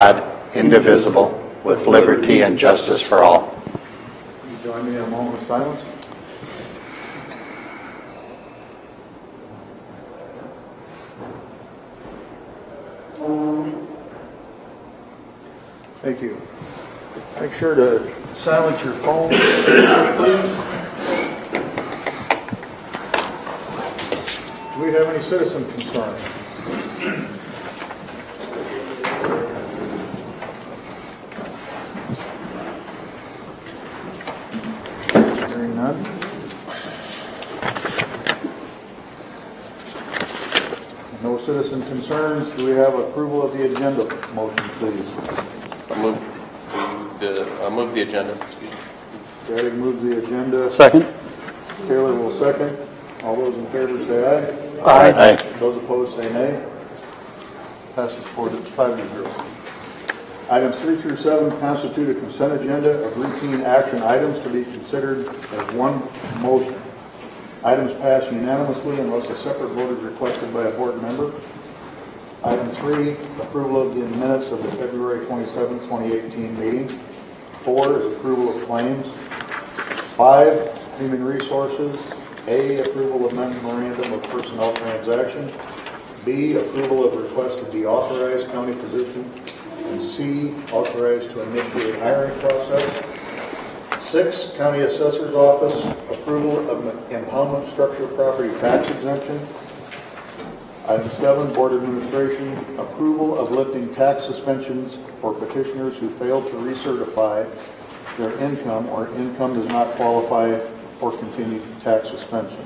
God, indivisible, with liberty and justice for all. You join me in a moment of silence. Thank you. Make sure to silence your phone, please. Do we have any citizen concerns? Hearing none. No citizen concerns. Do we have approval of the agenda? Motion, please. I'll move the agenda. Greg moves the agenda. Second. Taylor will second. All those in favor say aye. Aye. Those opposed say nay. Passes 5-0. Items 3 through 7 constitute a consent agenda of routine action items to be considered as one motion. Items pass unanimously unless a separate vote is requested by a board member. Item 3, approval of the minutes of the February 27, 2018 meeting. 4 is approval of claims. 5, human resources. A, approval of memorandum of personnel transaction. B, approval of request to deauthorize county position. And C, authorized to initiate hiring process. 6, county assessor's office, approval of impoundment structure property tax exemption. Item 7, board administration, approval of lifting tax suspensions for petitioners who failed to recertify their income or income does not qualify for continued tax suspension.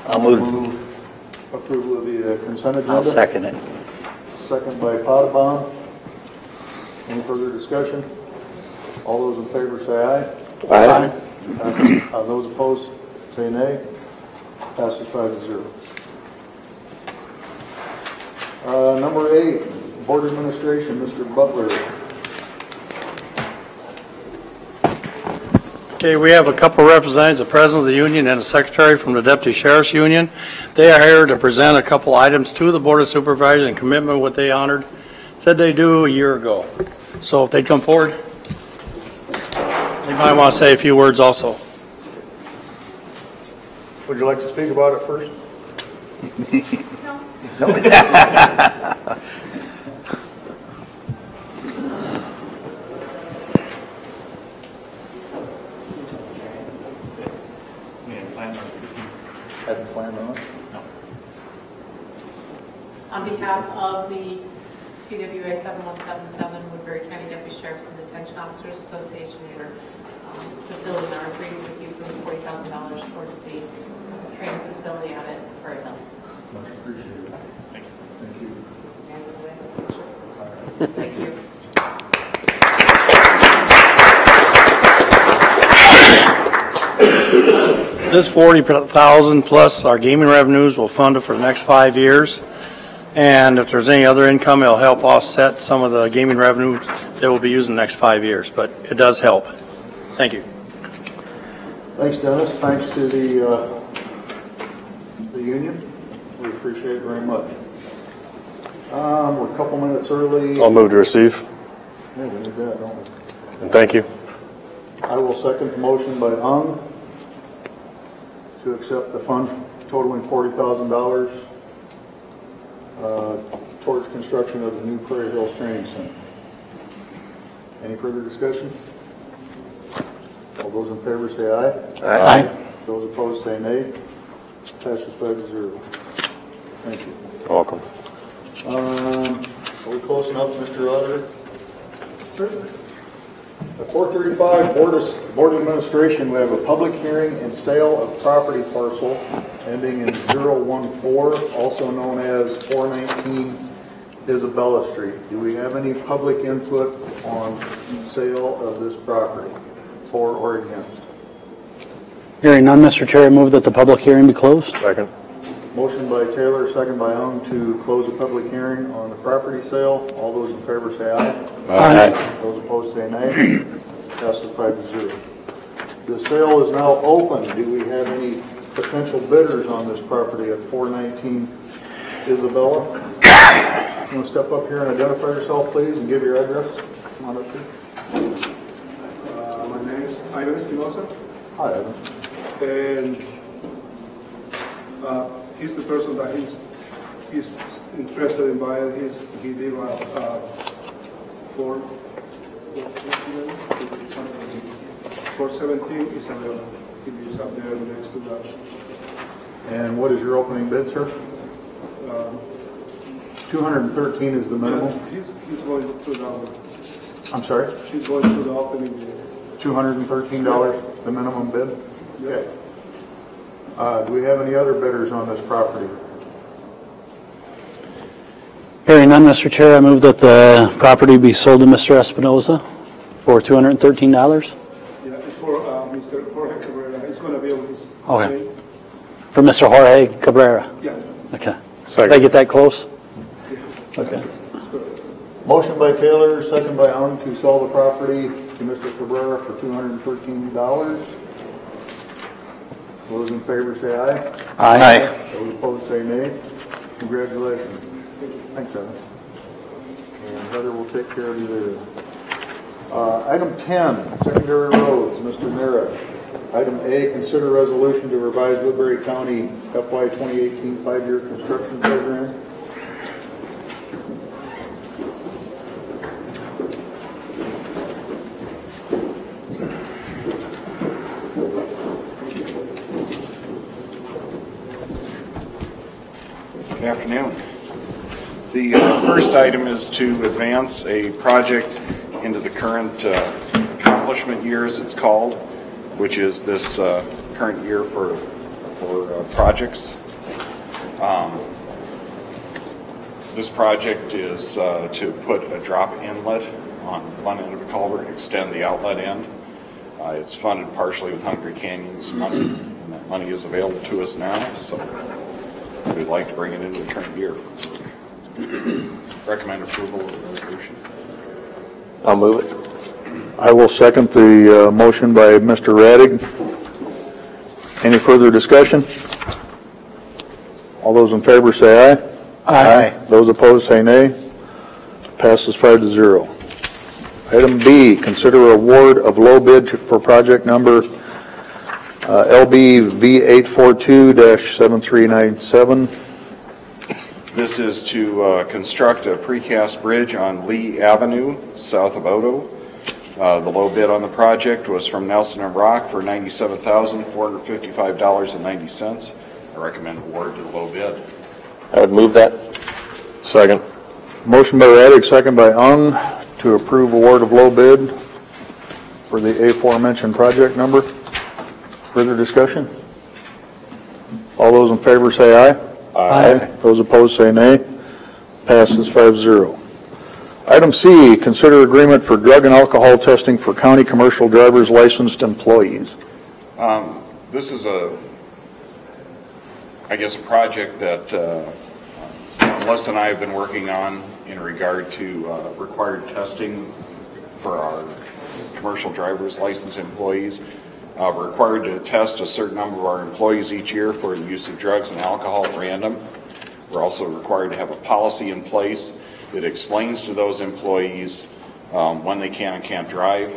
I'll move. Approval of the consent agenda. I'll second it. Second by Potabom. Any further discussion? All those in favor say aye. Aye. Those opposed say nay. Passes 5-0. Number 8, board administration, Mr. Butler. Okay, we have a couple of representatives, the president of the union and a secretary from the deputy sheriff's union. They are here to present a couple items to the board of supervisors and commitment what they honored. Said they do a year ago. So if they'd come forward, they might want to say a few words also. Would you like to speak about it first? No. Hadn't planned on it? No. On behalf of the CWA 7177, Woodbury County Deputy Sheriffs and Detention Officers Association, we are fulfilling our agreement with you for $40,000 towards the training facility out at Prairie Hill. Much appreciated. Thank you. Stand in the way of the picture. Thank you. This $40,000 plus our gaming revenues will fund it for the next 5 years. And if there's any other income, it'll help offset some of the gaming revenue that we'll be using the next 5 years. But it does help. Thank you. Thanks, Dennis. Thanks to the union. We appreciate it very much. We're a couple minutes early. I'll move to receive. Yeah, we need that, don't we? And thank you. I will second the motion by to accept the fund totaling $40,000 towards construction of the new Prairie Hills Training Center. Any further discussion? All those in favor say aye. Aye. Those opposed say nay. Passes 5-0. Thank you. You're welcome. Are we close enough, Mr. Auditor? Certainly. At 4:35, Board Administration, we have a public hearing and sale of property parcel ending in 014, also known as 419 Isabella Street. Do we have any public input on sale of this property, for or against? Hearing none, Mr. Chair, I move that the public hearing be closed. Second. Motion by Taylor, second by Ung to close the public hearing on the property sale. All those in favor say aye. Aye. Those opposed say nay. Passes 5-0. The sale is now open. Do we have any potential bidders on this property at 419 Isabella. You want to step up here and identify yourself, please, and give your address? Come on up here. My name is Ivan Espinosa, Hi, Evan. and he's the person that he's interested in buying. He did for 417 is available. He lives up there next to that. And what is your opening bid, sir? 213 is the minimum. He's going to the. I'm sorry? He's going to the opening bid. $213, the minimum bid? Okay. Do we have any other bidders on this property? Hearing none, Mr. Chair, I move that the property be sold to Mr. Espinoza for $213. Yeah, it's for Mr. Jorge Cabrera. It's going to be on his Okay. name. For Mr. Jorge Cabrera. Yeah. Okay. Did I get that close? Okay. Motion by Taylor, second by Ung to sell the property to Mr. Cabrera for $213. Those in favor say aye. Aye. Those opposed say nay. Congratulations. Thanks, Evan. And Heather will take care of you later. Item 10, secondary roads, Mr. Mira. Item A, consider resolution to revise Woodbury County FY 2018 5-year construction program. Good afternoon. The first item is to advance a project into the current accomplishment year, as it's called, which is this current year for projects. This project is to put a drop inlet on one end of a culvert and extend the outlet end. It's funded partially with Hungry Canyon's money, and that money is available to us now, so we'd like to bring it into the current year. Recommend approval of the resolution. I'll move it. I will second the motion by Mr. Radig. Any further discussion? All those in favor say aye. Aye. Those opposed say nay. Passes 5-0. Item B, consider award of low bid for project number LB V842-7397. This is to construct a precast bridge on Lee Avenue, south of Odo. The low bid on the project was from Nelson and Rock for $97,455.90. I recommend award to the low bid. I would move that. Second. Motion by Radig, second by Ung to approve award of low bid for the aforementioned project number. Further discussion? All those in favor say aye. Aye. Those opposed say nay. Passes 5-0. Item C, consider agreement for drug and alcohol testing for county commercial drivers licensed employees. This is a project that Melissa and I have been working on in regard to required testing for our commercial driver's license employees. We're required to test a certain number of our employees each year for the use of drugs and alcohol at random. We're also required to have a policy in place that explains to those employees when they can and can't drive.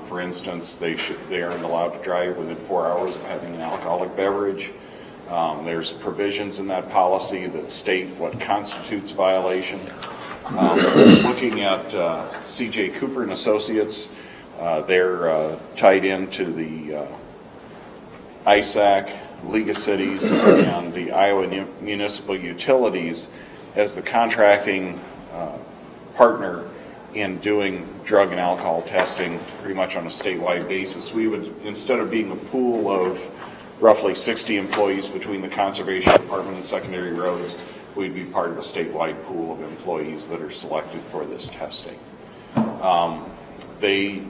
For instance, they aren't allowed to drive within 4 hours of having an alcoholic beverage. There's provisions in that policy that state what constitutes violation. Looking at C.J. Cooper and Associates, they're tied into the ISAC, League of Cities, and the Iowa Municipal Utilities as the contracting partner in doing drug and alcohol testing pretty much on a statewide basis. We would, instead of being a pool of roughly 60 employees between the Conservation Department and Secondary Roads, we'd be part of a statewide pool of employees that are selected for this testing. They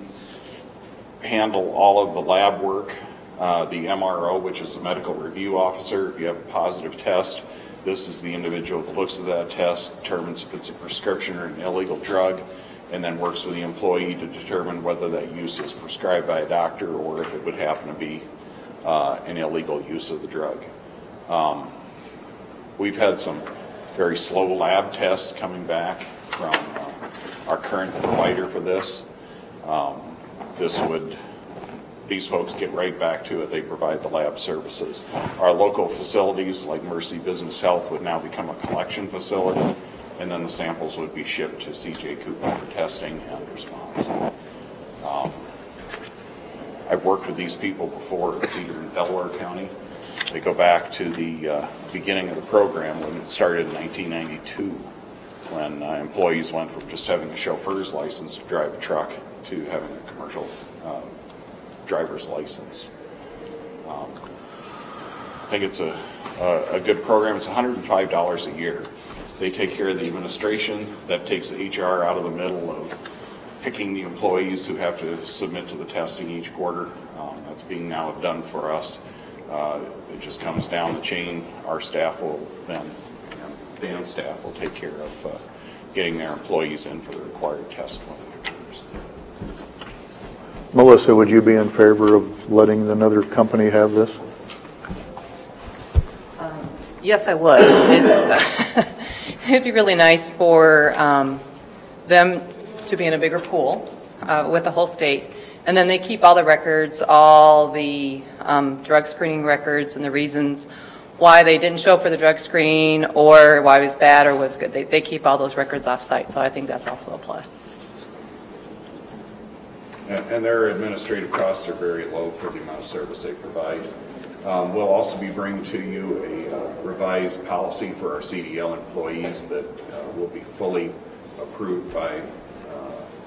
handle all of the lab work. The MRO, which is the medical review officer, if you have a positive test, this is the individual that looks at that test, determines if it's a prescription or an illegal drug, and then works with the employee to determine whether that use is prescribed by a doctor or if it would happen to be an illegal use of the drug. We've had some very slow lab tests coming back from our current provider for this. These folks get right back to it. They provide the lab services. Our local facilities like Mercy Business Health would now become a collection facility, and then the samples would be shipped to CJ Cooper for testing and response. I've worked with these people before at Cedar in Delaware County. They go back to the beginning of the program when it started in 1992, when employees went from just having a chauffeur's license to drive a truck to having a commercial driver's license. I think it's a good program. It's $105 a year. They take care of the administration. That takes the HR out of the middle of picking the employees who have to submit to the testing each quarter. That's being now done for us. It just comes down the chain. Our staff will then, Dan's staff will take care of getting their employees in for the required test when it occurs. Melissa, would you be in favor of letting another company have this? Yes, I would. It'd be really nice for them to be in a bigger pool with the whole state. And then they keep all the records, all the drug screening records and the reasons why they didn't show up for the drug screen or why it was bad or was good. They keep all those records off-site, so I think that's also a plus. And their administrative costs are very low for the amount of service they provide. We'll also be bringing to you a revised policy for our CDL employees that will be fully approved by,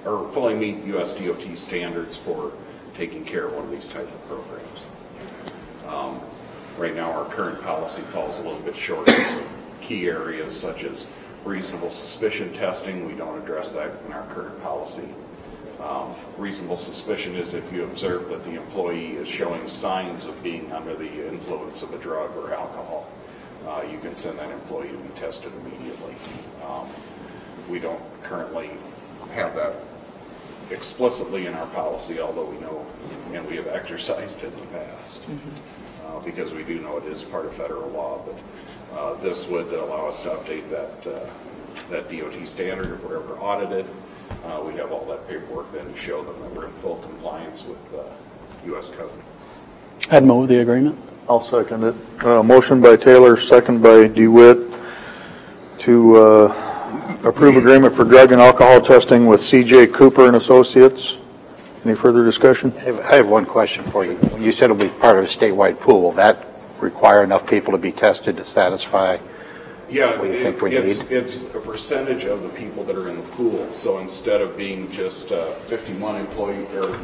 or fully meet US DOT standards for taking care of one of these type of programs. Right now, our current policy falls a little bit short in some key areas such as reasonable suspicion testing. We don't address that in our current policy. Reasonable suspicion is if you observe that the employee is showing signs of being under the influence of a drug or alcohol. You can send that employee to be tested immediately. We don't currently have that explicitly in our policy, although we know and we have exercised it in the past. Because we do know it is part of federal law, but this would allow us to update that DOT standard if we're ever audited. We have all that paperwork then to show them that we're in full compliance with U.S. code. I'd move the agreement. I'll second it. Motion by Taylor, second by DeWitt to approve agreement for drug and alcohol testing with CJ Cooper and Associates. Any further discussion? I have one question for you. You said it'll be part of a statewide pool. Will that require enough people to be tested to satisfy what you think we need? It's a percentage of the people that are in the pool. So instead of being just 51 employees or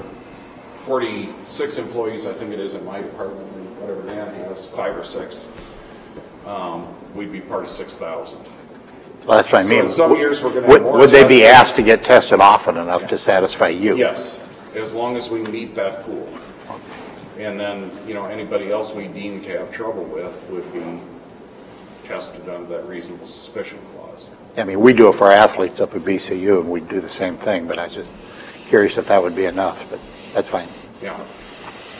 46 employees, I think it is in my department, whatever Dan has, 5 or 6, we'd be part of 6,000. Well, that's what I mean. So in some years we're going to have more would they be testing. asked to get tested often enough to satisfy you? Yes, as long as we meet that pool. And then, anybody else we deem to have trouble with would be tested under that reasonable suspicion clause. I mean, we do it for our athletes up at BCU, and we do the same thing, but I was just curious if that would be enough, but that's fine. Yeah.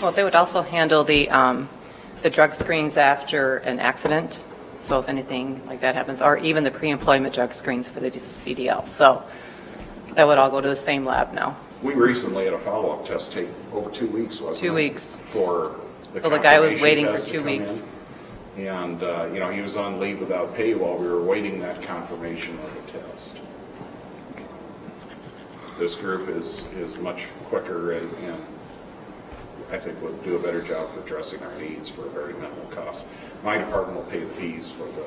Well, they would also handle the drug screens after an accident. So if anything like that happens, or even the pre-employment drug screens for the CDL. So that would all go to the same lab now. We recently had a follow-up test take over 2 weeks, wasn't it? 2 weeks. For the So the guy was waiting for confirmation 2 test to weeks. come in. And, he was on leave without pay while we were waiting that confirmation of the test. This group is much quicker and I think would do a better job of addressing our needs for a very minimal cost. My department will pay the fees for the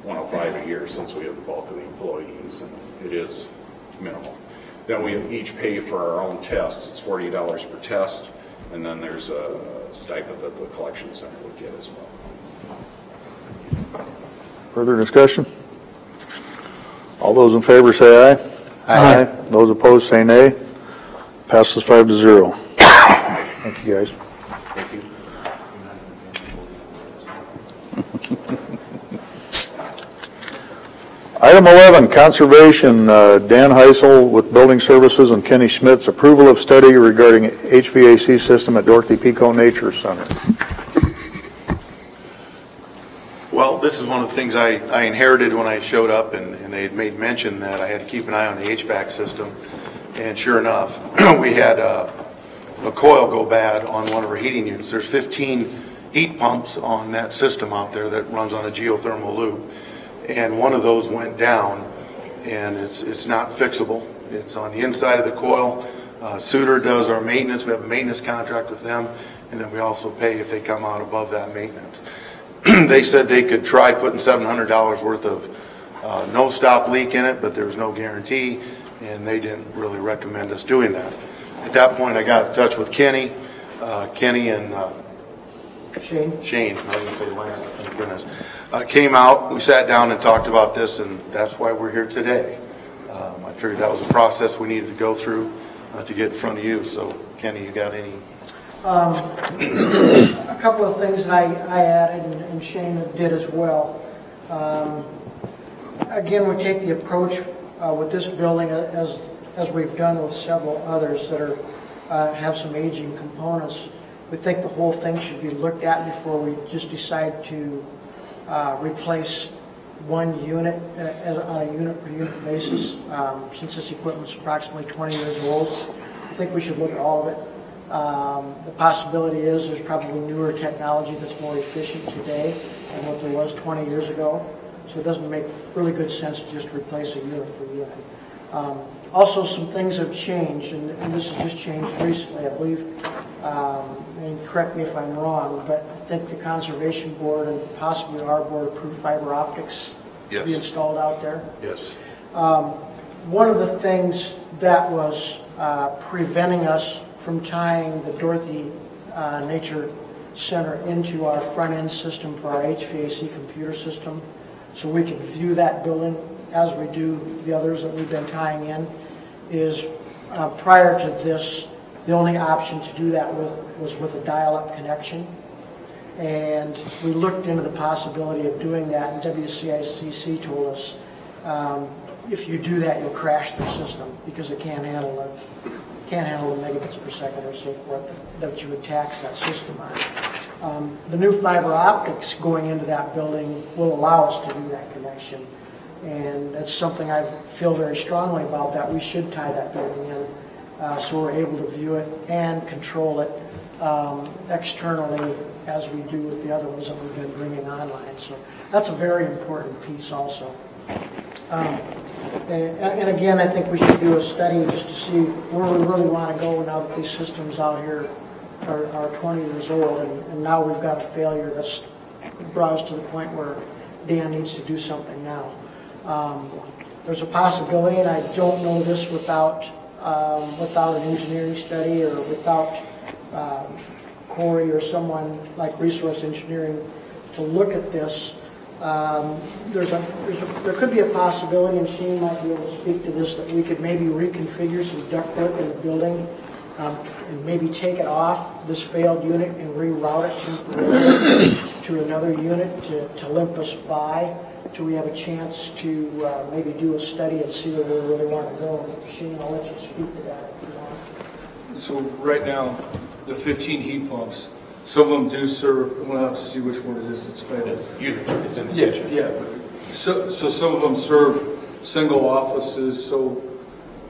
$105 a year since we have the bulk of the employees, and it is minimal. Then we each pay for our own tests. It's $40 per test, and then there's a stipend that the collection center would get as well. Further discussion? All those in favor say aye. Aye. Those opposed say nay. Passes 5-0. Thank you, guys. Thank you. Item 11, Conservation, Dan Heisel with Building Services and Kenny Schmidt's approval of study regarding HVAC system at Dorothy Pico Nature Center. Well, this is one of the things I inherited when I showed up, and they had made mention that I had to keep an eye on the HVAC system. And sure enough, we had a coil go bad on one of our heating units. There's 15 heat pumps on that system out there that runs on a geothermal loop. And one of those went down, and it's not fixable. It's on the inside of the coil. Suter does our maintenance. We have a maintenance contract with them, and then we also pay if they come out above that maintenance. They said they could try putting $700 worth of no-stop leak in it, but there was no guarantee, and they didn't really recommend us doing that. At that point, I got in touch with Kenny and Shane, I was going to say Lance, thank goodness, came out, we sat down and talked about this, and that's why we're here today. I figured that was a process we needed to go through to get in front of you. So, Kenny, you got any? A couple of things that I added, and Shane did as well. Again, we take the approach with this building as we've done with several others that are have some aging components. We think the whole thing should be looked at before we just decide to replace one unit on a unit-per-unit basis. Since this equipment's approximately 20 years old, I think we should look at all of it. The possibility is there's probably newer technology that's more efficient today than what there was 20 years ago. So it doesn't make really good sense to just replace a unit for unit. Also, some things have changed, and this has just changed recently, I believe. And correct me if I'm wrong, but I think the Conservation Board and possibly our board approved fiber optics to be installed out there. Yes. One of the things that was preventing us from tying the Dorothy Nature Center into our front-end system for our HVAC computer system, so we can view that building as we do the others that we've been tying in, is prior to this, the only option to do that was with a dial-up connection. And we looked into the possibility of doing that, and WCICC told us, if you do that, you'll crash the system because it can't handle the megabits per second or so forth that you would tax that system on. The new fiber optics going into that building will allow us to do that connection. And that's something I feel very strongly about, that we should tie that building in so we're able to view it and control it externally as we do with the other ones that we've been bringing online. So that's a very important piece also. And again, I think we should do a study just to see where we really want to go now that these systems out here are 20 years old, and now we've got a failure that's brought us to the point where Dan needs to do something now. There's a possibility, and I don't know this without an engineering study or without Corey or someone like Resource Engineering to look at this. There could be a possibility, and Shane might be able to speak to this, that we could maybe reconfigure some ductwork in the building and maybe take it off this failed unit and reroute it to another unit to limp us by till we have a chance to maybe do a study and see where we really want to go. Shane, I'll let you speak to that if you want. So right now, the 15 heat pumps, some of them do serve, we'll have to see which one it is that's failed. Unit is in the kitchen. Yeah. So some of them serve single offices, so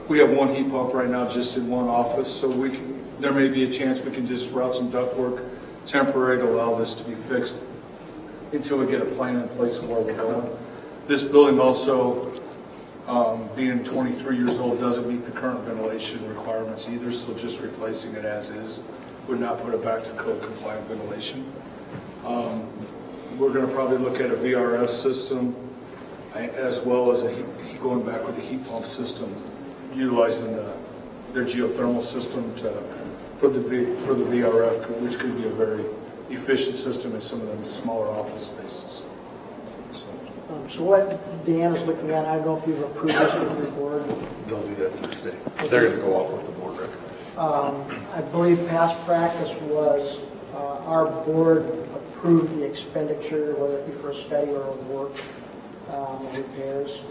we have one heat pump right now just in one office, so there may be a chance we can just route some ductwork temporary to allow this to be fixed until we get a plan in place of where we're going. This building also, being 23 years old, doesn't meet the current ventilation requirements either, so just replacing it as is would not put it back to code compliant ventilation. We're going to probably look at a VRF system as well as going back with the heat pump system, utilizing their geothermal system for the VRF, which could be a very efficient system in some of the smaller office spaces. So what Deanna's looking at, I don't know if you've approved this with your board. They'll do that Thursday. They're going to go off with the board recommendation. I believe past practice was our board approved the expenditure, whether it be for a study or a work repairs,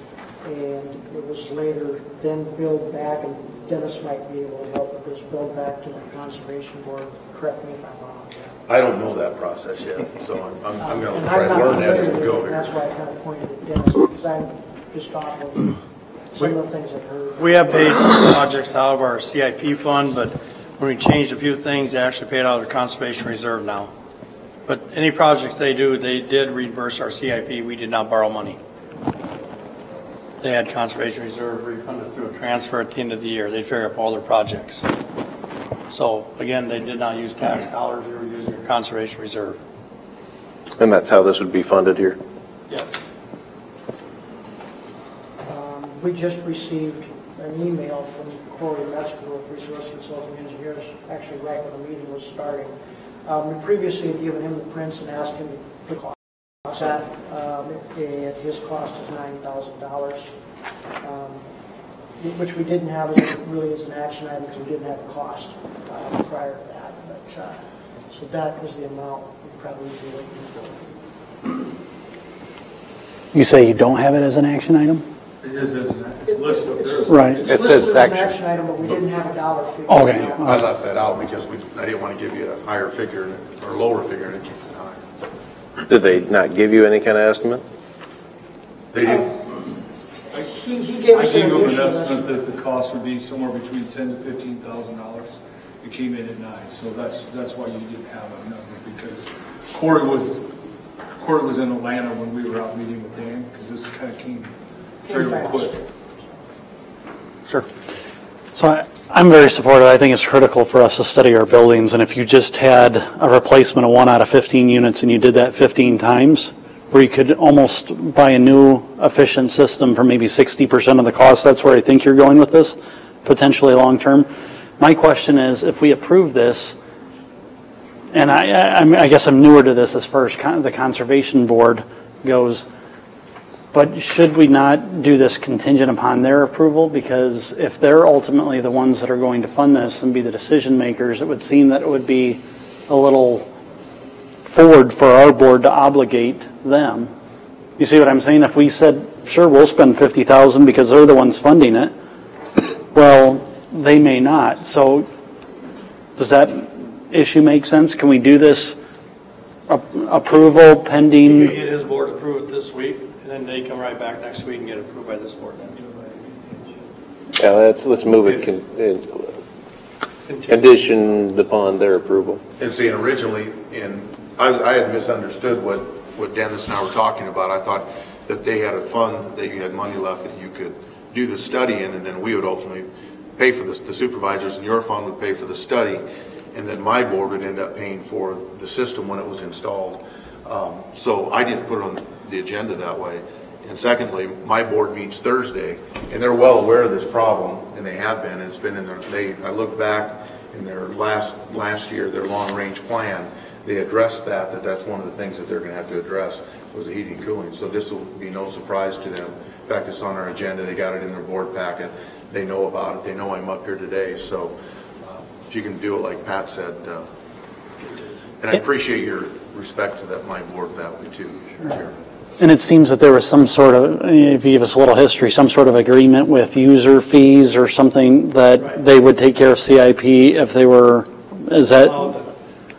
and it was later then billed back, and Dennis might be able to help with this, billed back to the Conservation Board. Correct me if I'm wrong. I don't know that process yet, so I'm going to And try I'm to not learn that as familiar we with go it, and that's here. why I kind of pointed at Dennis, because I'm just off of some of the things I've heard. We have paid some projects out of our CIP fund, but when we changed a few things, they actually paid out of their conservation reserve now. But any projects they do, they did reimburse our CIP. We did not borrow money. They had conservation reserve refunded through a transfer at the end of the year. They figure up all their projects. So again, they did not use tax dollars. They were using their conservation reserve. And that's how this would be funded here? Yes. We just received an email from Corey Metzger with Resource Consulting Engineers, actually right when the meeting was starting. We previously had given him the prints and asked him to cost that. His cost is $9,000, which we didn't have really as an action item because we didn't have a cost prior to that. But so that is the amount we probably would be looking for. You say you don't have it as an action item? It is, it's listed up there. Right. It's It listed says as an action. action item, but we didn't have a dollar figure. Okay. I left that out because I didn't want to give you a higher figure or lower figure and keep it high. Did they not give you any kind of estimate? They didn't. He gave I us gave an them an additional estimate that the cost would be somewhere between $10,000 to $15,000. It came in at $9,000, so that's why you didn't have a number, because Corey was in Atlanta when we were out meeting with Dan, because this kind of came fairly fast. quick. Sure. So I'm very supportive. I think it's critical for us to study our buildings, and if you just had a replacement of 1 out of 15 units and you did that 15 times, where you could almost buy a new efficient system for maybe 60% of the cost, that's where I think you're going with this, potentially long-term. My question is, if we approve this, and I guess I'm newer to this as far as the Conservation Board goes, but should we not do this contingent upon their approval? Because if they're ultimately the ones that are going to fund this and be the decision makers, it would seem that it would be a little forward for our board to obligate them. You see what I'm saying? If we said, sure, we'll spend $50,000 because they're the ones funding it, well, they may not. So does that issue make sense? Can we do this approval You pending? could get his board approved this week, and then they come right back next week and get approved by this board. Yeah, let's move it conditioned upon their approval. And seeing originally, I had misunderstood what Dennis and I were talking about. I thought that they had a fund, that you had money left that you could do the study in, and then we would ultimately pay for the supervisors, and your fund would pay for the study, and then my board would end up paying for the system when it was installed. So I didn't put it on the agenda that way. And secondly, my board meets Thursday, and they're well aware of this problem, and they have been. And it's been in their. I look back in their last year, their long-range plan. They addressed that's one of the things that they're going to have to address was the heating and cooling. So this will be no surprise to them. In fact, it's on our agenda. They got it in their board packet. They know about it. They know I'm up here today. So if you can do it like Pat said, and I appreciate your respect to that my board that way too. Sure. And it seems that there was some sort of, if you give us a little history, some sort of agreement with user fees or something that they would take care of CIP if they were, is that?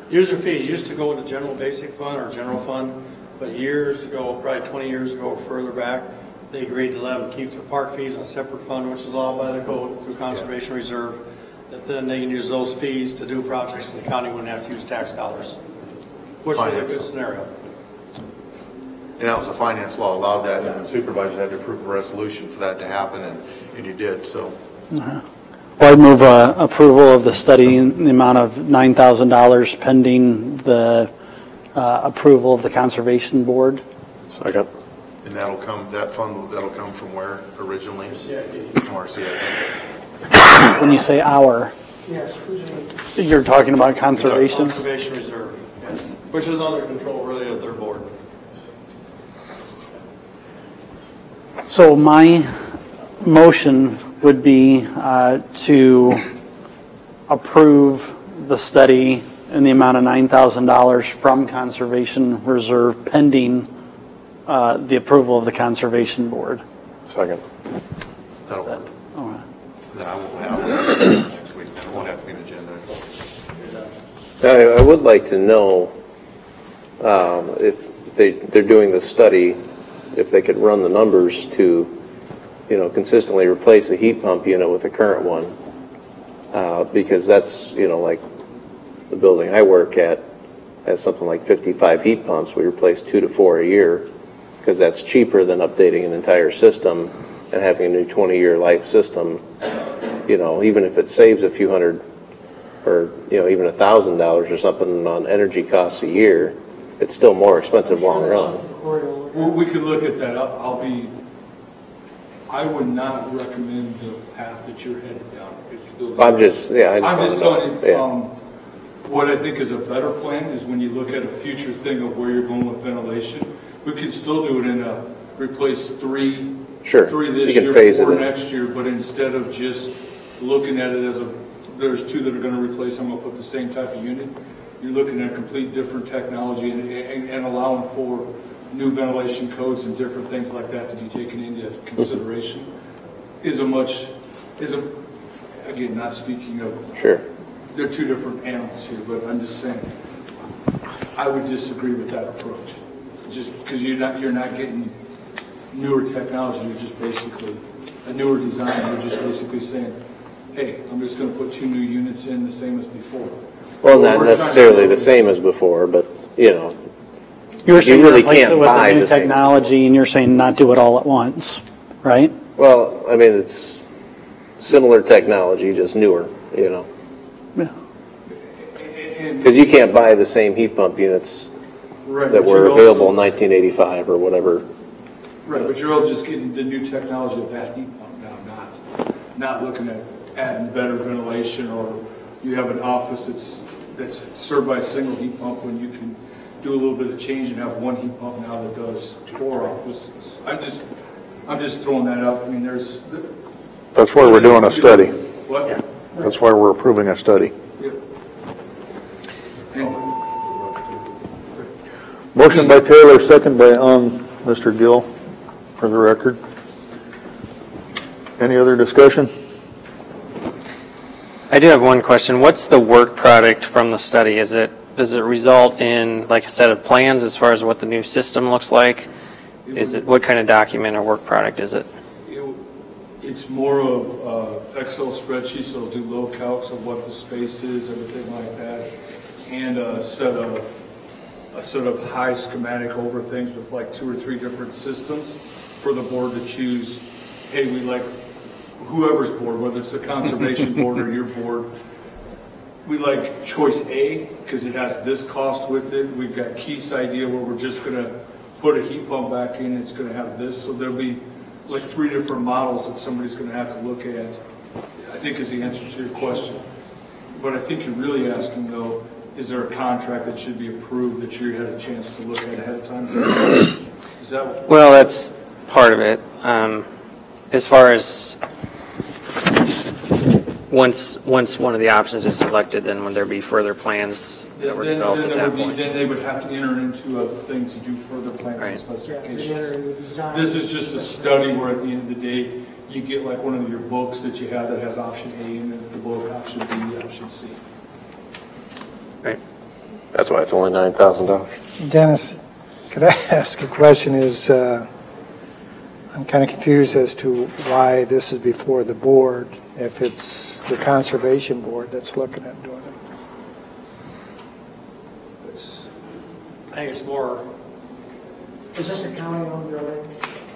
User fees used to go to general basic fund or general fund, but years ago, probably 20 years ago or further back, they agreed to let them keep their park fees in a separate fund, which is allowed by the code through Conservation Reserve, that then they can use those fees to do projects and the county wouldn't have to use tax dollars, which was a good scenario. And that was the finance law allowed that, and the supervisor had to approve a resolution for that to happen, and you did, so. Well, I move approval of the study in the amount of $9,000 pending the approval of the Conservation Board. Second. And that'll come from where originally? From our CIP. When you say our, Yes, who's in? you're talking about conservation? Conservation Reserve, yes, which is under control really of their board. So my motion would be to approve the study in the amount of $9,000 from Conservation Reserve pending the approval of the Conservation Board. Second. That'll work. Oh, Then I won't have it next week. It won't have to be an agenda. I would like to know if they're doing the study, if they could run the numbers to, consistently replace a heat pump unit with a current one. Because that's, like the building I work at has something like 55 heat pumps. We replace 2 to 4 a year because that's cheaper than updating an entire system and having a new 20-year life system. Even if it saves a few hundred or, even $1,000 or something on energy costs a year, it's still more expensive long run. Well, we could look at that. I would not recommend the path that you're headed down. I'm just telling you, yeah. What I think is a better plan is when you look at a future thing of where you're going with ventilation, we could still do it in replace three this year, 4 next year, but instead of just looking at it as there's 2 that are going to replace, I'm going to put the same type of unit, you're looking at complete different technology and allowing for new ventilation codes and different things like that to be taken into consideration again, not speaking of, sure, they're 2 different animals here, but I'm just saying, I would disagree with that approach. Just because you're not getting newer technology, you're just basically a newer design. You're just basically saying, hey, I'm just going to put 2 new units in the same as before. Well, not necessarily the same as before, but you're saying you really replace can't it with buy the new the same technology, and you're saying not do it all at once, right? Well, I mean, it's similar technology, just newer, Yeah. Because you can't buy the same heat pump units that were available in 1985 or whatever. Right, but you're all just getting the new technology of that heat pump now, not looking at adding better ventilation, or you have an office that's served by a single heat pump when you can do a little bit of change and have 1 heat pump now that does 4 offices. I'm just throwing that out. I mean, That's why we're doing a study. What? Yeah. That's why we're approving a study. Yep. Motion by Taylor, second by Mr. Gill, for the record. Any other discussion? I do have one question. What's the work product from the study? Does it result in like a set of plans as far as what the new system looks like? What kind of document or work product is it? It's more of Excel spreadsheets, so it'll do low calcs of what the space is, everything like that, and a set of high schematic over things with like 2 or 3 different systems for the board to choose. Hey, we like whoever's board, whether it's the conservation board or your board. We like choice A because it has this cost with it. We've got Keith's idea where we're just going to put a heat pump back in. It's going to have this, so there'll be like 3 different models that somebody's going to have to look at, I think, is the answer to your question. But I think you're really asking, though, is there a contract that should be approved that you had a chance to look at ahead of time? Is that Well, that's part of it. As far as once one of the options is selected, then would there be further plans that were developed at that point? Then they would have to enter into a thing to do further plans and specifications. This is just a study where at the end of the day, you get like one of your books that you have that has option A and then the book option B, option C. Right. That's why it's only $9,000. Dennis, could I ask a question? I'm kind of confused as to why this is before the board, if it's the conservation board that's looking at doing it. I think it's more, Is this a county-owned building?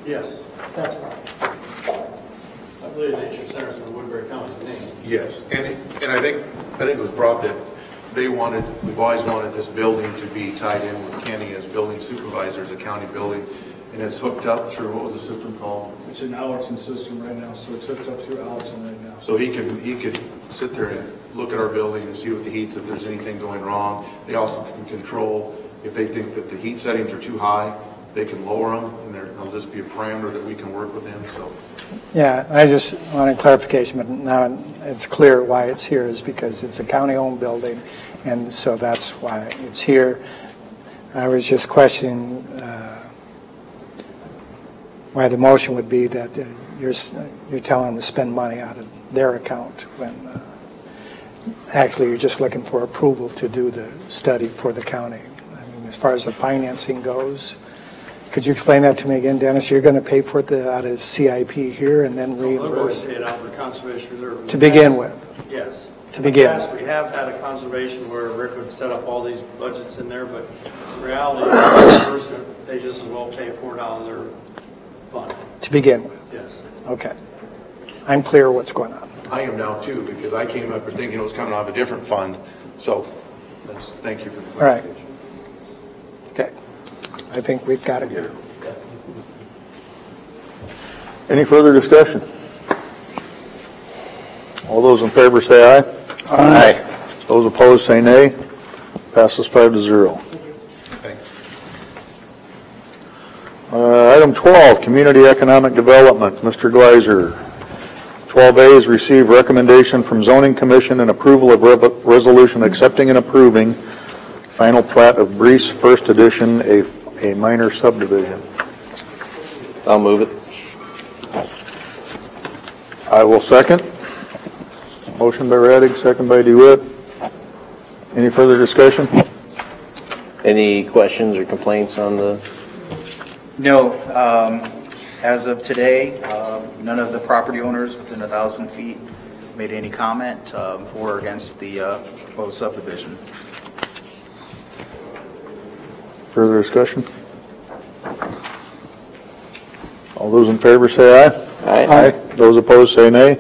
yes, That's right. I believe Nature Center is in Woodbury County's name. Yes, and I think it was brought that we've always wanted this building to be tied in with Kenny as building supervisors, a county building, and it's hooked up through, what was the system called? It's an Allerton system right now, so it's hooked up through Allerton right now. So he could sit there and look at our building and see what the heats, if there's anything going wrong. They also can control, if they think that the heat settings are too high, they can lower them, and there'll just be a parameter that we can work with him, so. Yeah, I just wanted clarification, but now it's clear why it's here is because it's a county-owned building, and so that's why it's here. I was just questioning why the motion would be that you're telling them to spend money out of their account when actually you're just looking for approval to do the study for the county. I mean, as far as the financing goes, could you explain that to me again, Dennis? You're going to pay for it out of CIP here and then reimburse? We're going to pay it out of the conservation reserve. To begin with? Yes. To begin. In the past, we have had a conservation where Rick would set up all these budgets in there, but in reality, they just as well pay for it out of their fund. To begin with? Yes. Okay. I'm clear what's going on. I am now too, because I came up with thinking it was coming out of a different fund, so thank you for the All right. clarification. Okay. I think we've got it here. Any further discussion? All those in favor say aye. Aye. Those opposed say nay. Passes 5-0. Item 12, Community Economic Development. Mr. Gleiser. 12A is receive recommendation from Zoning Commission and approval of resolution accepting and approving final plat of Breese First Edition, a minor subdivision. I'll move it. I will second. Motion by Radig, second by DeWitt. Any further discussion? Any questions or complaints on the? No. As of today, none of the property owners within 1,000 feet made any comment for or against the proposed subdivision. Further discussion? All those in favor say aye. Aye. Those opposed say nay.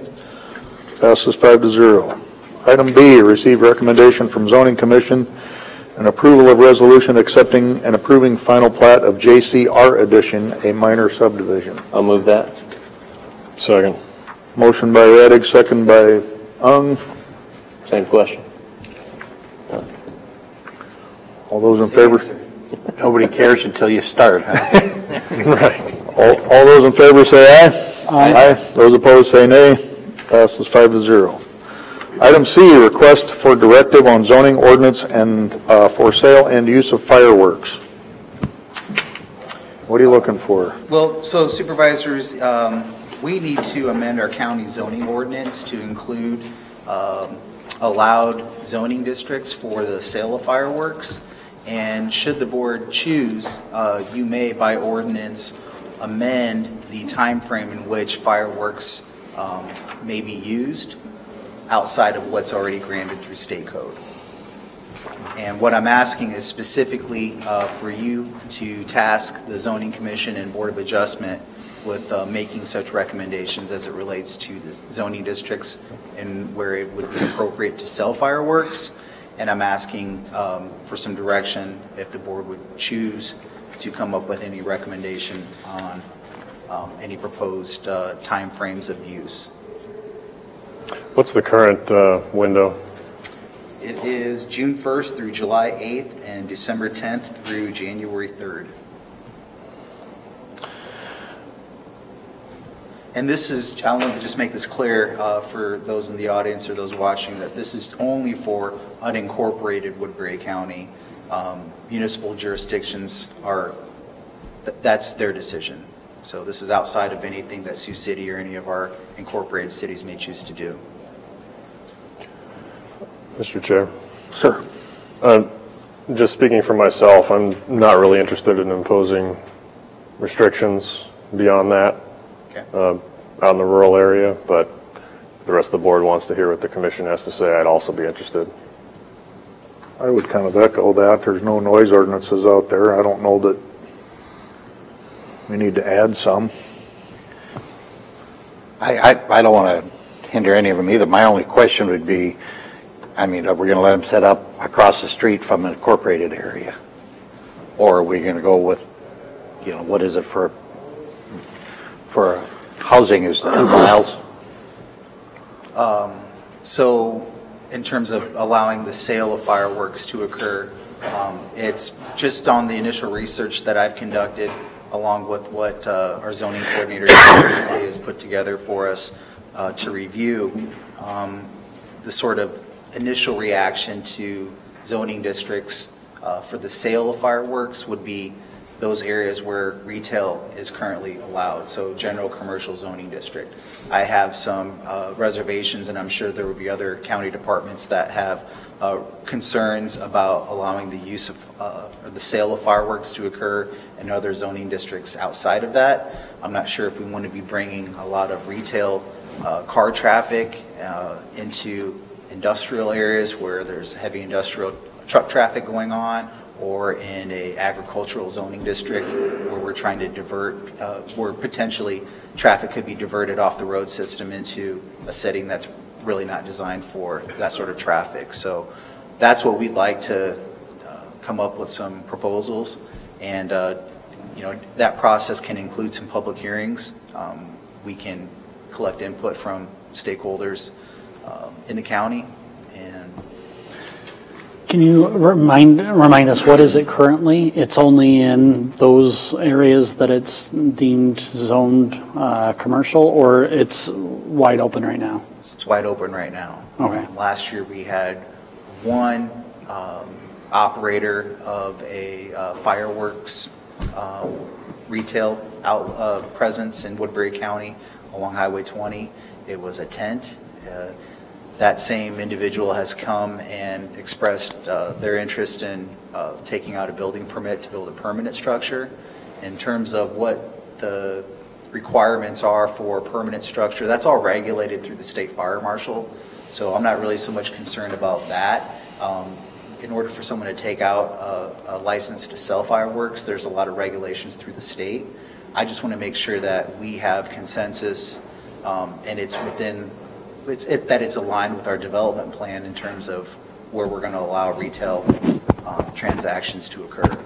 Passes 5-0. Item B, receive recommendation from Zoning Commission and approval of resolution accepting and approving final plat of JCR Edition, a minor subdivision. I'll move that. Second. Motion by Radig, second by Ung. Same question. All those in favor? Nobody cares until you start, huh? Right. All those in favor say aye. Aye. Those opposed say nay. Passes 5-0. Item C, request for directive on zoning ordinance and for sale and use of fireworks. What are you looking for? Well, so Supervisors, we need to amend our county zoning ordinance to include allowed zoning districts for the sale of fireworks. And should the board choose, you may by ordinance amend the time frame in which fireworks may be used outside of what's already granted through state code. And what I'm asking is specifically for you to task the Zoning Commission and Board of Adjustment with making such recommendations as it relates to the zoning districts and where it would be appropriate to sell fireworks. And I'm asking for some direction if the board would choose to come up with any recommendation on any proposed timeframes of use. What's the current window? It is June 1st through July 8th and December 10th through January 3rd. And this is, I want to just make this clear for those in the audience or those watching, that this is only for unincorporated Woodbury County. Municipal jurisdictions are, that's their decision. So this is outside of anything that Sioux City or any of our incorporated cities may choose to do. Mr. Chair. Sir. Just speaking for myself, I'm not really interested in imposing restrictions beyond that out in the rural area, but if the rest of the board wants to hear what the commission has to say, I'd also be interested. I would kind of echo that. There's no noise ordinances out there. I don't know that we need to add some. I don't want to hinder any of them either. My only question would be, I mean, are we going to let them set up across the street from an incorporated area? Or are we going to go with, you know, what is it for housing is 2 miles? So in terms of allowing the sale of fireworks to occur, it's just on the initial research that I've conducted along with what our zoning coordinator has put together for us to review. The sort of initial reaction to zoning districts for the sale of fireworks would be those areas where retail is currently allowed, so general commercial zoning district. I have some reservations, and I'm sure there will be other county departments that have concerns about allowing the use of or the sale of fireworks to occur in other zoning districts outside of that. I'm not sure if we want to be bringing a lot of retail car traffic into industrial areas where there's heavy industrial truck traffic going on, or in a agricultural zoning district where we're trying to divert, where potentially traffic could be diverted off the road system into a setting that's really not designed for that sort of traffic. So that's what we'd like to come up with some proposals, and that process can include some public hearings. We can collect input from stakeholders in the county. And Can you remind us, what is it currently? It's only in those areas that it's deemed zoned commercial, or it's wide open right now? it's wide open right now. Okay. Last year we had one operator of a fireworks retail presence in Woodbury County along Highway 20. It was a tent. That same individual has come and expressed their interest in taking out a building permit to build a permanent structure. In terms of what the requirements are for a permanent structure, that's all regulated through the state fire marshal. So I'm not really so much concerned about that. In order for someone to take out a license to sell fireworks, there's a lot of regulations through the state. I just want to make sure that we have consensus and it's within, that it's aligned with our development plan in terms of where we're going to allow retail transactions to occur.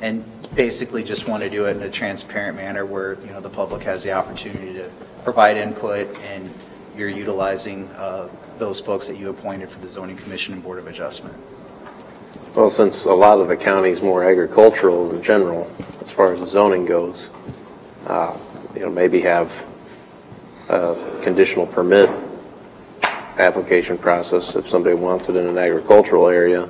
And basically just want to do it in a transparent manner where, you know, the public has the opportunity to provide input, and you're utilizing those folks that you appointed for the Zoning Commission and Board of Adjustment. Well, since a lot of the county's more agricultural in general, as far as the zoning goes, maybe have a conditional permit application process if somebody wants it in an agricultural area,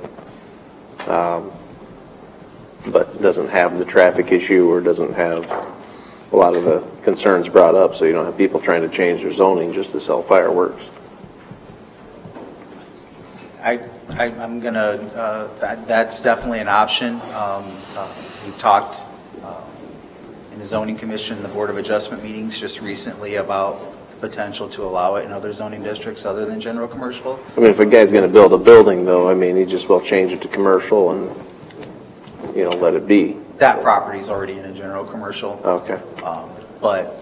but doesn't have the traffic issue or doesn't have a lot of the concerns brought up, so you don't have people trying to change their zoning just to sell fireworks. I'm gonna, that's definitely an option. We've talked in the Zoning Commission and the Board of Adjustment meetings just recently about the potential to allow it in other zoning districts other than general commercial. I mean, if a guy's going to build a building, though, I mean, he just will change it to commercial and, let it be. That property is already in a general commercial. Okay. But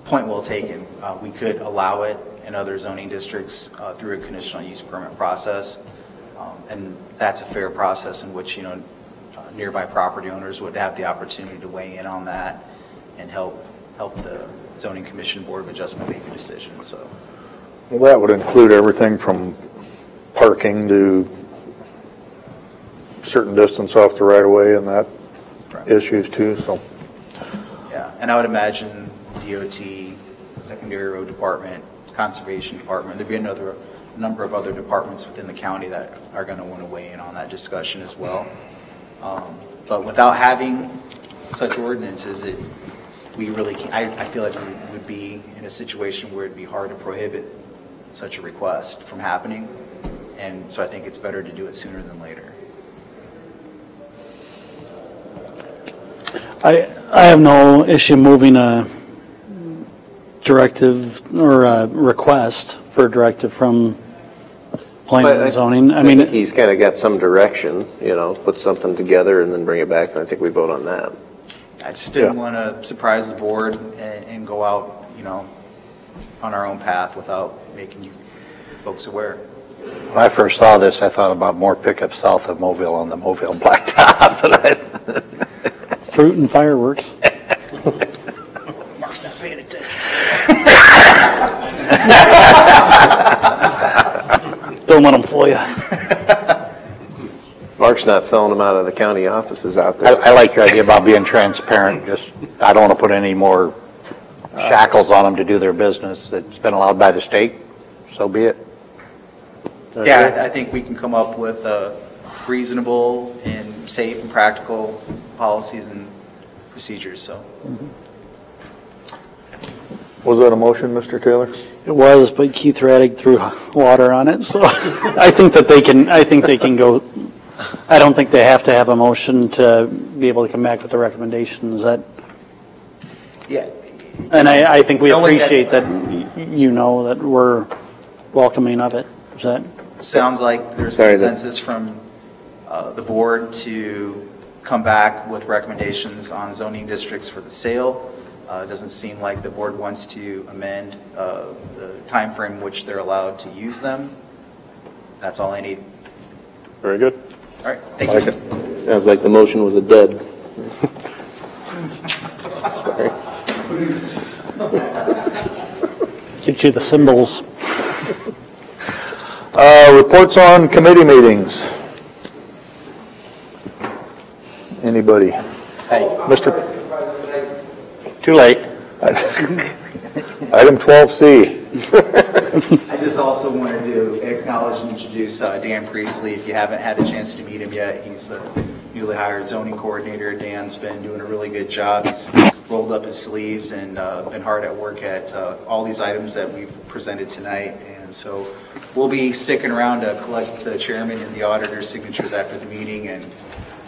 point well taken. We could allow it in other zoning districts through a conditional use permit process. And that's a fair process in which, nearby property owners would have the opportunity to weigh in on that and help the Zoning Commission Board of Adjustment make a decision. So, Well, that would include everything from parking to certain distance off the right of way and that issues too, so. yeah, and I would imagine DOT, Secondary Road Department, Conservation Department, there'd be a number of other departments within the county that are going to want to weigh in on that discussion as well. But without having such ordinances, we really can't, I feel like we would be in a situation where it'd be hard to prohibit such a request from happening. And so I think it's better to do it sooner than later. I have no issue moving a directive or a request for a directive from planning and zoning. I think he's kind of got some direction, put something together and then bring it back, and I think we vote on that. I just didn't want to surprise the board and go out, on our own path without making you folks aware. When I first saw this, I thought about more pickups south of Mobile on the Mobile Blacktop. Fruit and fireworks. Mark's not paying attention. Don't let them fool you. Mark's not selling them out of the county offices out there. I like your idea about being transparent. I don't want to put any more shackles on them to do their business. It's been allowed by the state, so be it. Yeah, I think we can come up with reasonable and safe and practical policies and procedures, so. Was that a motion, Mr. Taylor? It was, but Keith Raddick threw water on it, so I think they can go, I don't think they have to have a motion to be able to come back with the recommendation. Is that? Yeah. And I think we appreciate that you know that we're welcoming of it. Is that? Sounds like there's consensus from the board to come back with recommendations on zoning districts for the sale. It doesn't seem like the board wants to amend the time frame which they're allowed to use them. That's all I need. Very good. All right, thank you. Sounds like the motion was a dud. Get you the symbols. Reports on committee meetings. Anybody? Hey, Mr. too late. Item 12C. I just also wanted to acknowledge and introduce Dan Priestley. If you haven't had a chance to meet him yet, he's the newly hired zoning coordinator. Dan's been doing a really good job. He's rolled up his sleeves and been hard at work at all these items that we've presented tonight. And so we'll be sticking around to collect the chairman and the auditor's signatures after the meeting and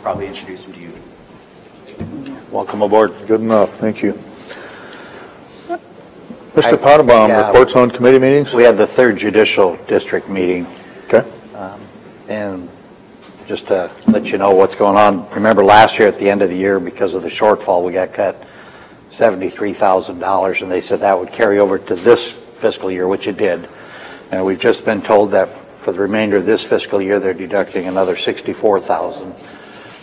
probably introduce him to you. Welcome aboard. Good enough. Thank you. Mr. Potabom, reports on committee meetings? We had the 3rd Judicial District meeting. Okay. And just to let you know what's going on, remember last year at the end of the year, because of the shortfall, we got cut $73,000, and they said that would carry over to this fiscal year, which it did. And we've just been told that for the remainder of this fiscal year, they're deducting another $64,000.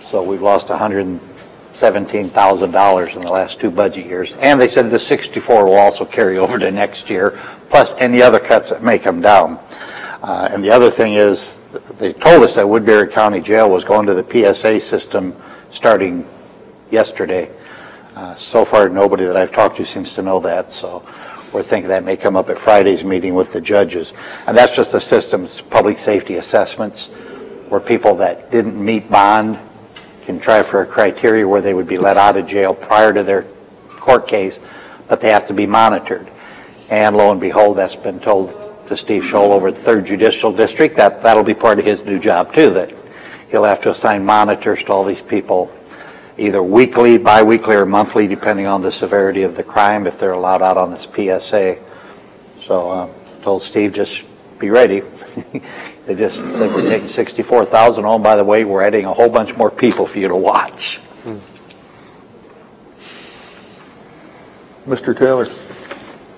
So we've lost $117,000 in the last 2 budget years. And they said the 64 will also carry over to next year, plus any other cuts that may come down. And the other thing is, they told us that Woodbury County Jail was going to the PSA system starting yesterday. So far, nobody that I've talked to seems to know that, so we're thinking that may come up at Friday's meeting with the judges. And that's just a system, public safety assessments, where people that didn't meet bond can try for a criteria where they would be let out of jail prior to their court case, but they have to be monitored. And lo and behold, that's been told to Steve Scholl over at the 3rd Judicial District, that'll be part of his new job too, that he'll have to assign monitors to all these people, either weekly, bi-weekly, or monthly, depending on the severity of the crime, if they're allowed out on this PSA. So told Steve, just be ready. They just said we're taking 64,000 home. By the way, we're adding a whole bunch more people for you to watch. Mr. Taylor.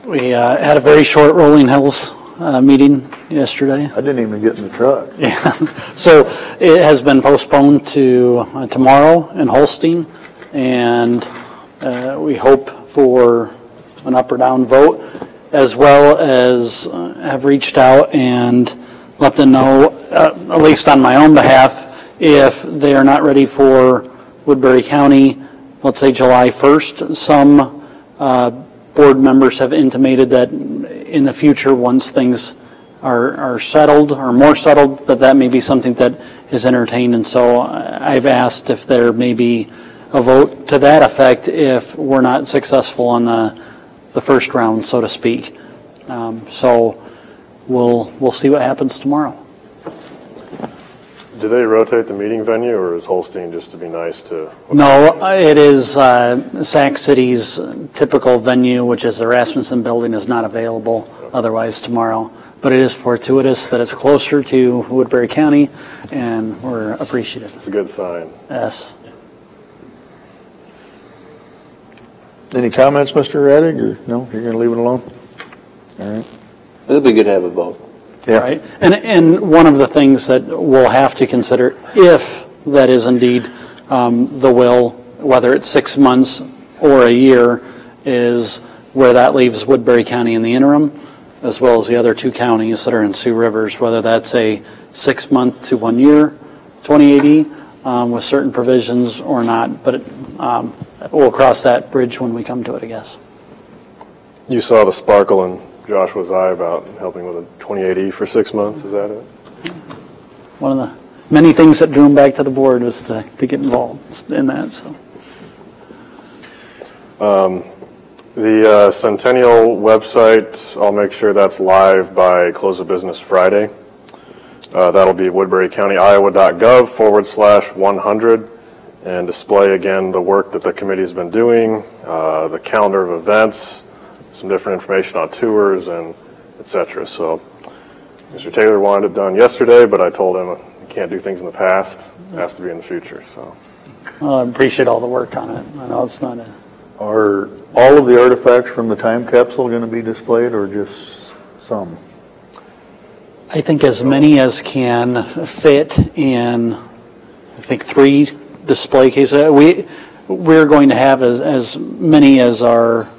We had a very short Rolling Hills meeting yesterday. I didn't even get in the truck. Yeah. So it has been postponed to tomorrow in Holstein, and we hope for an up or down vote, as well as have reached out and let them know, at least on my own behalf, if they are not ready for Woodbury County, let's say July 1st. Some board members have intimated that in the future, once things are settled or more settled, that may be something that is entertained. And so I've asked if there may be a vote to that effect if we're not successful on the first round, so to speak. So we'll see what happens tomorrow. Do they rotate the meeting venue, or is Holstein just to be nice to? No, it is Sac City's typical venue, which is the Rasmussen Building, is not available otherwise tomorrow. But it is fortuitous that it's closer to Woodbury County, and we're appreciative. It's a good sign. Yes. Any comments, Mr. Raddick, or no, you're going to leave it alone? All right. It'll be good to have a vote. Yeah. Right. And one of the things that we'll have to consider, if that is indeed the will, whether it's 6 months or a year, is where that leaves Woodbury County in the interim, as well as the other 2 counties that are in Sioux Rivers, whether that's a 6-month to 1 year 2080 with certain provisions or not. But we'll cross that bridge when we come to it, I guess. You saw the sparkle in Joshua's eye about helping with a 28E for 6 months, is that it? One of the many things that drew him back to the board was to get involved in that, so. The Centennial website, I'll make sure that's live by close of business Friday. That'll be WoodburyCountyIowa.gov/100 and display again the work that the committee's been doing, the calendar of events, some different information on tours, and et cetera. So Mr. Taylor wanted it done yesterday, but I told him you can't do things in the past. It has to be in the future. So Well, I appreciate all the work on it. I know it's not a... Are all of the artifacts from the time capsule going to be displayed, or just some? I think as many as can fit in, I think 3 display cases. We're going to have as many as are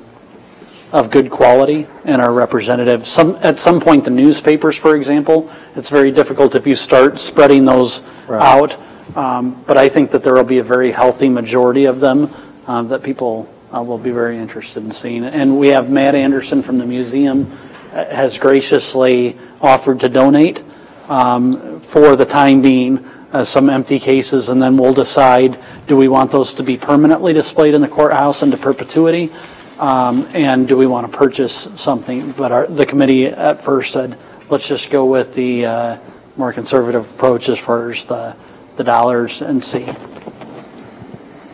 of good quality and are representative. At some point, the newspapers, for example, it's very difficult if you start spreading those out. But I think that there will be a very healthy majority of them that people will be very interested in seeing. And we have Matt Anderson from the museum has graciously offered to donate for the time being some empty cases, and then we'll decide, do we want those to be permanently displayed in the courthouse into perpetuity, and do we want to purchase something? But the committee at first said, let's just go with the more conservative approach as far as the dollars and see.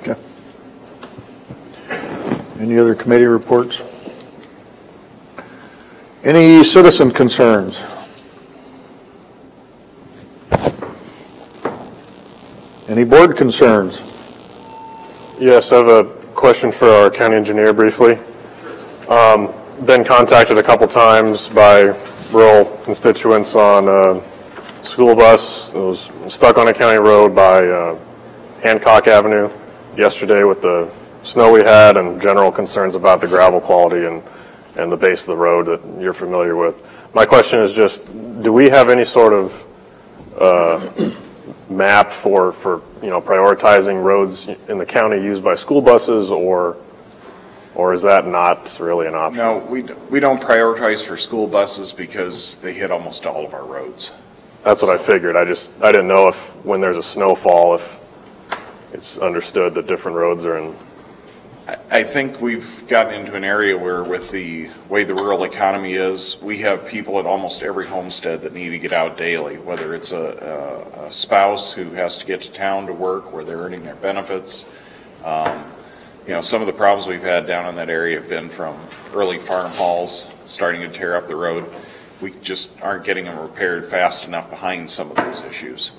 Okay. Any other committee reports? Any citizen concerns? Any board concerns? yes, I have a question for our county engineer briefly. Been contacted a couple times by rural constituents on a school bus that was stuck on a county road by Hancock Avenue yesterday with the snow we had and general concerns about the gravel quality and the base of the road that you're familiar with. My question is just, do we have any sort of map for prioritizing roads in the county used by school buses, or is that not really an option? No, we don't prioritize for school buses because they hit almost all of our roads. That's what I figured. I didn't know if when there's a snowfall, if it's understood that different roads are in. I think we've gotten into an area where, with the way the rural economy is, we have people at almost every homestead that need to get out daily, whether it's a spouse who has to get to town to work where they're earning their benefits. Some of the problems we've had down in that area have been from early farm hauls starting to tear up the road. We just aren't getting them repaired fast enough behind some of those issues.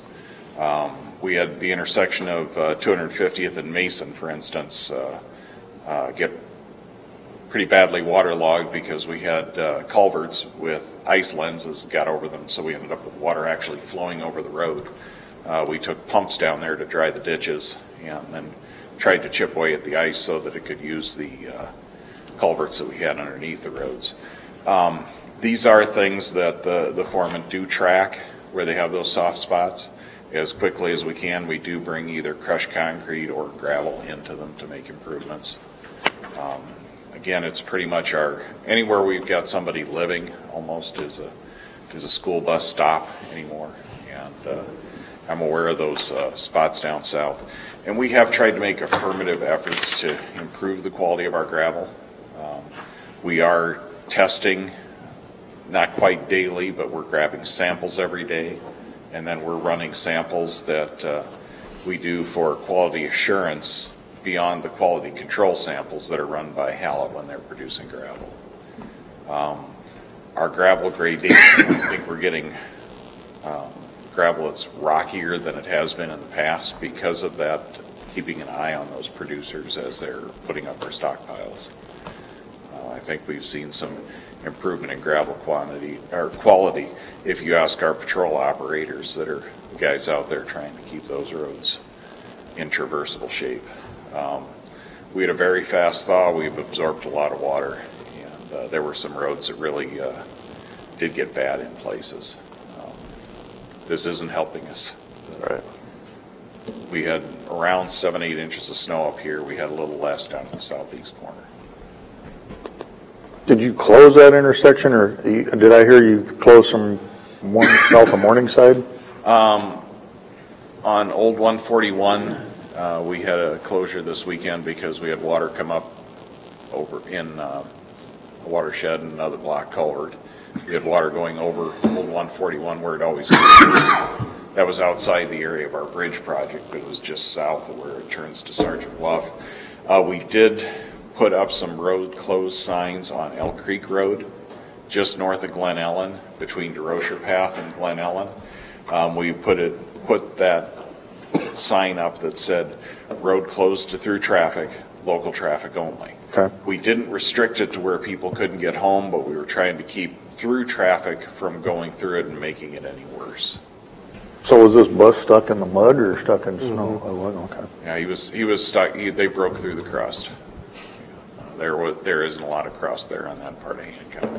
We had the intersection of 250th and Mason, for instance, get pretty badly waterlogged because we had culverts with ice lenses got over them, so we ended up with water actually flowing over the road. We took pumps down there to dry the ditches and then tried to chip away at the ice so that it could use the culverts that we had underneath the roads. These are things that the foremen do track where they have those soft spots. As quickly as we can, we do bring either crushed concrete or gravel into them to make improvements. Again, it's pretty much anywhere we've got somebody living almost is a school bus stop anymore. And I'm aware of those spots down south. And we have tried to make affirmative efforts to improve the quality of our gravel. We are testing, not quite daily, but we're grabbing samples every day. And then we're running samples that we do for quality assurance beyond the quality control samples that are run by Hallett when they're producing gravel. Our gravel gradation, I think we're getting gravel that's rockier than it has been in the past because of that, keeping an eye on those producers as they're putting up their stockpiles. I think we've seen some improvement in gravel quality if you ask our patrol operators that are guys out there trying to keep those roads in traversable shape. We had a very fast thaw. We've absorbed a lot of water, and there were some roads that really did get bad in places. This isn't helping us. Right. We had around 7-8 inches of snow up here. We had a little less down in the southeast corner. Did you close that intersection, or did I hear you close some south of Morningside? On Old 141, we had a closure this weekend because we had water come up over in a watershed and another block culvert. We had water going over Old 141 where it always goes. That was outside the area of our bridge project, but it was just south of where it turns to Sergeant Bluff. We did put up some road closed signs on Elk Creek Road, just north of Glen Ellen, between DeRocher Path and Glen Ellen. We put that sign up that said road closed to through traffic, local traffic only. Okay. We didn't restrict it to where people couldn't get home, but we were trying to keep through traffic from going through it and making it any worse. So was this bus stuck in the mud or stuck in snow? Oh, well, okay. Yeah, he was stuck. They broke through the crust. There isn't a lot of crust there on that part of Hancock.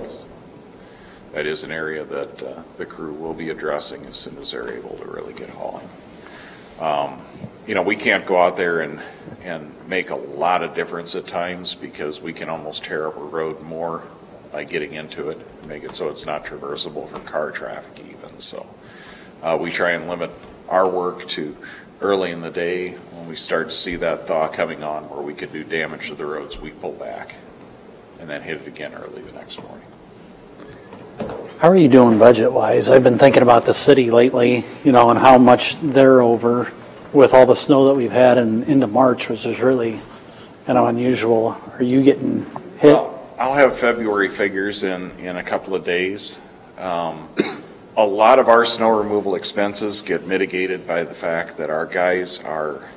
That is an area that the crew will be addressing as soon as they're able to really get hauling. We can't go out there and make a lot of difference at times because we can almost tear up a road more by getting into it and make it so it's not traversable for car traffic even. So we try and limit our work to early in the day when we start to see that thaw coming on where we could do damage to the roads, we pull back and then hit it again early the next morning. How are you doing budget-wise? I've been thinking about the city lately, and how much they're over with all the snow that we've had into March, which is really unusual. Are you getting hit? Well, I'll have February figures in a couple of days. A lot of our snow removal expenses get mitigated by the fact that our guys are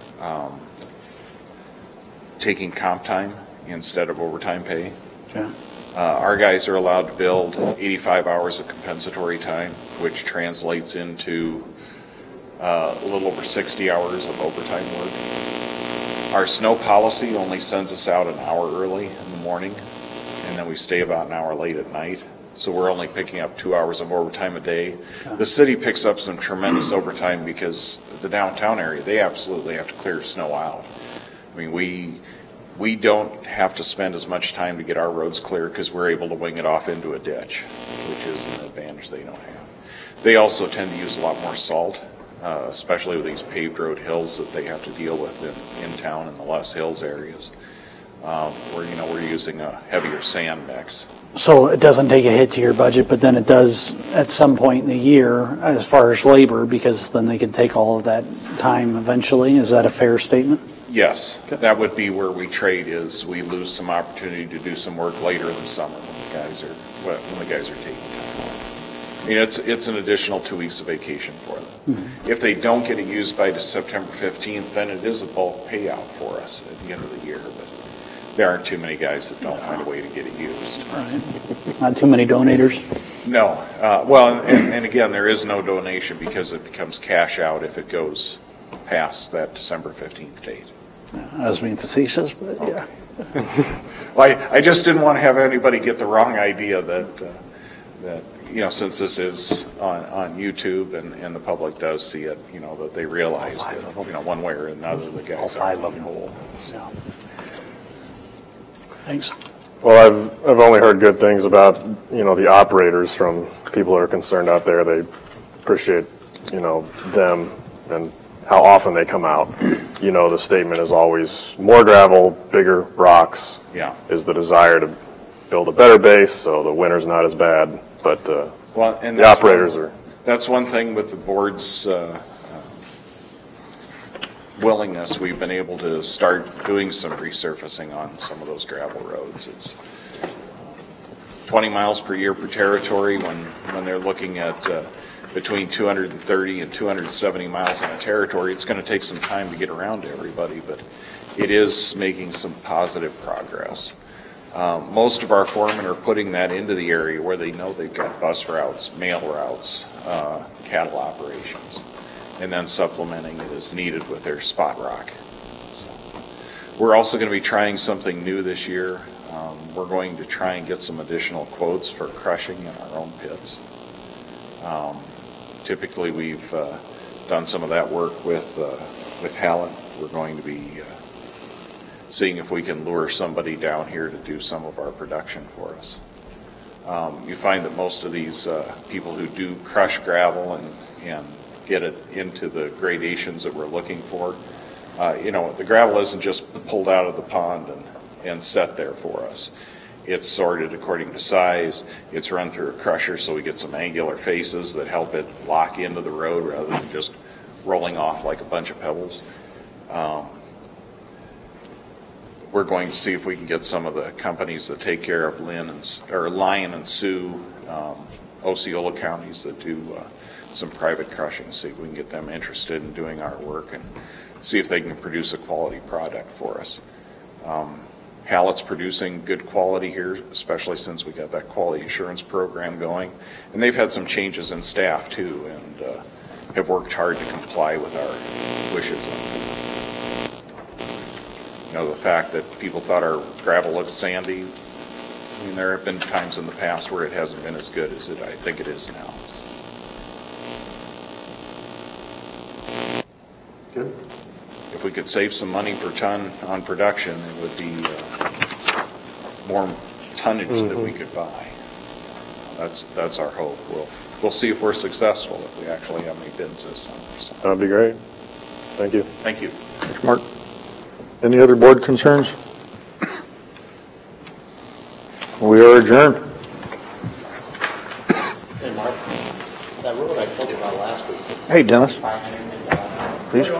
taking comp time instead of overtime pay. Yeah. Our guys are allowed to build 85 hours of compensatory time, which translates into a little over 60 hours of overtime work. Our snow policy only sends us out an hour early in the morning, and then we stay about an hour late at night. So we're only picking up 2 hours of overtime a day. The city picks up some tremendous overtime because the downtown area, they absolutely have to clear snow out. I mean, we don't have to spend as much time to get our roads clear because we're able to wing it off into a ditch, which is an advantage they don't have. They also tend to use a lot more salt, especially with these paved road hills that they have to deal with in town in the Les Hills areas, where we're using a heavier sand mix. So it doesn't take a hit to your budget, but then it does at some point in the year as far as labor, because then they can take all of that time eventually. Is that a fair statement? Yes, that would be where we trade is we lose some opportunity to do some work later in the summer when the guys are taking time off. I mean, it's an additional 2 weeks of vacation for them. Mm-hmm. If they don't get it used by September 15th, then it is a bulk payout for us at the end of the year. But there aren't too many guys that don't find a way to get it used. Right. Not too many donators? No. Well, and again, there is no donation because it becomes cash out if it goes past that December 15th date. I was being facetious, but yeah. Well, I just didn't want to have anybody get the wrong idea that since this is on YouTube and the public does see it, that they realize that, one way or another, the guys are in whole. So. Thanks. Well, I've only heard good things about, the operators from people that are concerned out there. They appreciate, them and how often they come out. The statement is always more gravel, bigger rocks. Yeah. Is the desire to build a better base so the winter's not as bad. But the operators are. That's one thing with the board's willingness. We've been able to start doing some resurfacing on some of those gravel roads. It's 20 miles per year per territory when they're looking at between 230 and 270 miles in a territory. It's going to take some time to get around to everybody, but it is making some positive progress. Most of our foremen are putting that into the area where they know they've got bus routes, mail routes, cattle operations, and then supplementing it as needed with their spot rock. So we're also going to be trying something new this year. We're going to try and get some additional quotes for crushing in our own pits. Typically, we've done some of that work with Hallett. We're going to be seeing if we can lure somebody down here to do some of our production for us. You find that most of these people who do crush gravel and get it into the gradations that we're looking for. The gravel isn't just pulled out of the pond and set there for us. It's sorted according to size. It's run through a crusher so we get some angular faces that help it lock into the road rather than just rolling off like a bunch of pebbles. We're going to see if we can get some of the companies that take care of Lyon and Sioux, Osceola counties that do some private crushing, see if we can get them interested in doing our work and see if they can produce a quality product for us. Hallett's producing good quality here, especially since we got that quality assurance program going. And they've had some changes in staff too, and have worked hard to comply with our wishes. The fact that people thought our gravel looked sandy, I mean, there have been times in the past where it hasn't been as good as I think it is now. Good. If we could save some money per ton on production, it would be more tonnage that we could buy. That's our hope. We'll see if we're successful, if we actually have any bids this summer. So. That'd be great. Thank you. Thank you. Thanks, Mark. Any other board concerns? We are adjourned. Hey, Mark, that road I told you about last week. Hey, Dennis. Please.